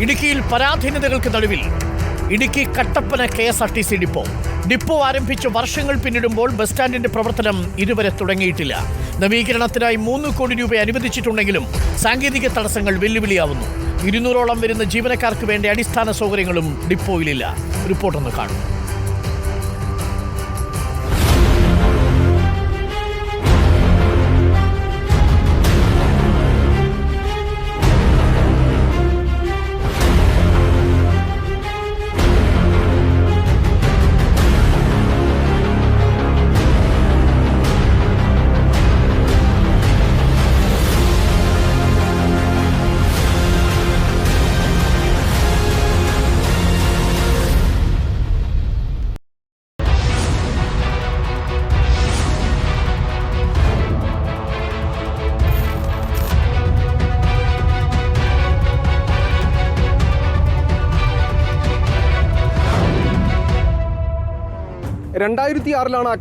ഇടുക്കിയിൽ പരാധീനതകൾക്ക് നടുവിൽ Idukki Kattappana KSRTC depot ആരംഭിച്ച് വർഷങ്ങൾ പിന്നിടുമ്പോൾ ബസ് സ്റ്റാൻഡിന്റെ പ്രവർത്തനം ഇതുവരെ തുടങ്ങിയിട്ടില്ല. നവീകരണത്തിനായി 3 കോടി രൂപ അനുവദിച്ചിട്ടുണ്ടെങ്കിലും സാങ്കേതിക തടസ്സങ്ങൾ വെല്ലുവിളിയാവുന്നു. 200ഓളം വരുന്ന ജീവനക്കാർക്ക് വേണ്ട അടിസ്ഥാന സൗകര്യങ്ങളും ഡിപ്പോയിലില്ല. റിപ്പോർട്ടൊന്ന് കാണും.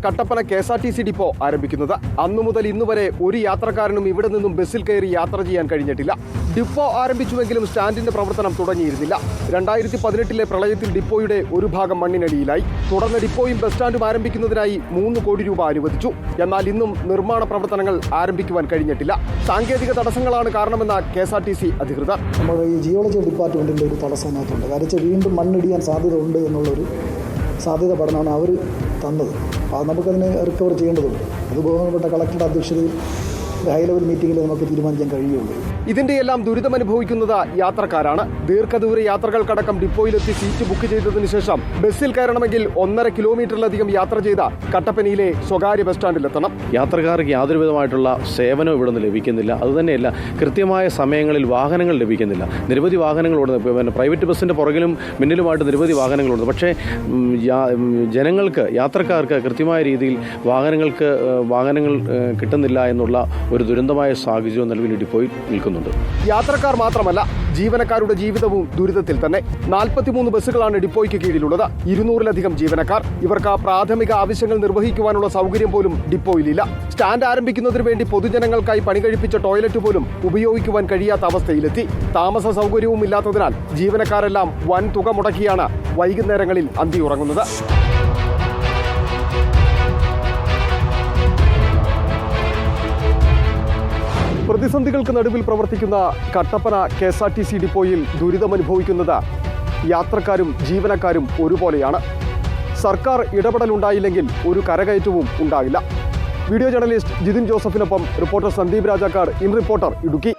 കട്ടപ്പന KSRTC ഡിപ്പോ ആരംഭിക്കുന്നത്. അന്നു മുതൽ ഇന്നുവരെ ഒരു യാത്രക്കാരനും ഇവിടെ നിന്നും ബസ്സിൽ കയറി യാത്ര ചെയ്യാൻ കഴിഞ്ഞിട്ടില്ല. ഡിപ്പോ ആരംഭിച്ചുവെങ്കിലും സ്റ്റാൻഡിന്റെ പ്രവർത്തനം തുടങ്ങിയിരുന്നില്ല. 2018 പ്രളയത്തിൽ ഡിപ്പോയുടെ ഒരു ഭാഗം മണ്ണിനടിയിലായി. തുടർന്ന് ഡിപ്പോയും ബസ് സ്റ്റാൻഡും ആരംഭിക്കുന്നതിനായി 3 കോടി രൂപ അനുവദിച്ചു. എന്നാൽ ഇന്നും നിർമ്മാണ പ്രവർത്തനങ്ങൾ ആരംഭിക്കുവാൻ കഴിഞ്ഞിട്ടില്ല. സാങ്കേതിക തടസ്സങ്ങളാണ് കാരണമെന്ന KSRTC അധികൃതർ. നമ്മുടെ ഈ ജിയോളജി ഡിപ്പാർട്ട്മെന്റിന്റെ ഒരു തടസ്സത്തിനകത്തുണ്ട്. കാരണം വീണ്ടും മണ്ണിടിയാൻ സാധ്യത ഉണ്ട് എന്നുള്ളൊരു സാധ്യത പഠനമാണ് അവർ തന്നത്. അത് നമുക്കതിനെ റിക്കവർ ചെയ്യേണ്ടതുണ്ട്. അത് ബഹുമാനപ്പെട്ട കളക്ടറുടെ അധ്യക്ഷതയിൽ ഹൈ ലെവൽ മീറ്റിംഗിൽ നമുക്ക് തീരുമാനിക്കാൻ കഴിയുള്ളൂ. ഇതിന്റെയെല്ലാം ദുരിതമനുഭവിക്കുന്നത് യാത്രക്കാരാണ്. ദീർഘദൂര യാത്രകൾക്കടക്കം ഡിപ്പോയിലെത്തി സീറ്റ് ബുക്ക് ചെയ്തതിനു ശേഷം ബസ്സിൽ കയറണമെങ്കിൽ 1.5 കിലോമീറ്ററിലധികം യാത്ര ചെയ്ത കട്ടപ്പനയിലെ സ്വകാര്യ ബസ് സ്റ്റാൻഡിലെത്തണം. യാത്രക്കാർക്ക് യാതൊരു വിധമായിട്ടുള്ള സേവനം ഇവിടെ നിന്ന് ലഭിക്കുന്നില്ല. അതുതന്നെയല്ല, കൃത്യമായ സമയങ്ങളിൽ വാഹനങ്ങൾ ലഭിക്കുന്നില്ല. നിരവധി വാഹനങ്ങളുണ്ട്. പിന്നെ പ്രൈവറ്റ് ബസ്സിൻ്റെ പുറകിലും മുന്നിലുമായിട്ട് നിരവധി വാഹനങ്ങളുണ്ട്. പക്ഷേ ജനങ്ങൾക്ക്, യാത്രക്കാർക്ക് കൃത്യമായ രീതിയിൽ വാഹനങ്ങൾ കിട്ടുന്നില്ല എന്നുള്ള ഒരു ദുരന്തമായ സാഹചര്യം നിലവിൽ ഡിപ്പോയിൽ നിൽക്കുന്നുണ്ട്. യാത്രക്കാർ മാത്രമല്ല, ജീവനക്കാരുടെ ജീവിതവും ദുരിതത്തിൽ തന്നെ. 43 ബസ്സുകളാണ് ഡിപ്പോയ്ക്ക് കീഴിലുള്ളത്. 200-ലധികം ജീവനക്കാർ. ഇവർക്ക് പ്രാഥമിക ആവശ്യങ്ങൾ നിർവഹിക്കുവാനുള്ള സൗകര്യം പോലും ഡിപ്പോയിലില്ല. സ്റ്റാൻഡ് ആരംഭിക്കുന്നതിന് വേണ്ടി പൊതുജനങ്ങൾക്കായി പണി കഴിപ്പിച്ച ടോയ്ലറ്റ് പോലും ഉപയോഗിക്കുവാൻ കഴിയാത്ത അവസ്ഥയിലെത്തി. താമസ സൗകര്യവും ഇല്ലാത്തതിനാൽ ജീവനക്കാരെല്ലാം വൻ തുക മുടക്കിയാണ് വൈകുന്നേരങ്ങളിൽ അന്തിയുറങ്ങുന്നത്. പ്രതിസന്ധികൾക്ക് നടുവിൽ പ്രവർത്തിക്കുന്ന കട്ടപ്പന KSRTC ഡിപ്പോയിൽ ദുരിതമനുഭവിക്കുന്നത് യാത്രക്കാരും ജീവനക്കാരും ഒരുപോലെയാണ്. സർക്കാർ ഇടപെടലുണ്ടായില്ലെങ്കിൽ ഒരു കരകയറ്റവും ഉണ്ടാകില്ല. വീഡിയോ ജേർണലിസ്റ്റ് ജിതിൻ ജോസഫിനൊപ്പം reporter Sandeep Rajakkad, in reporter, Idukki.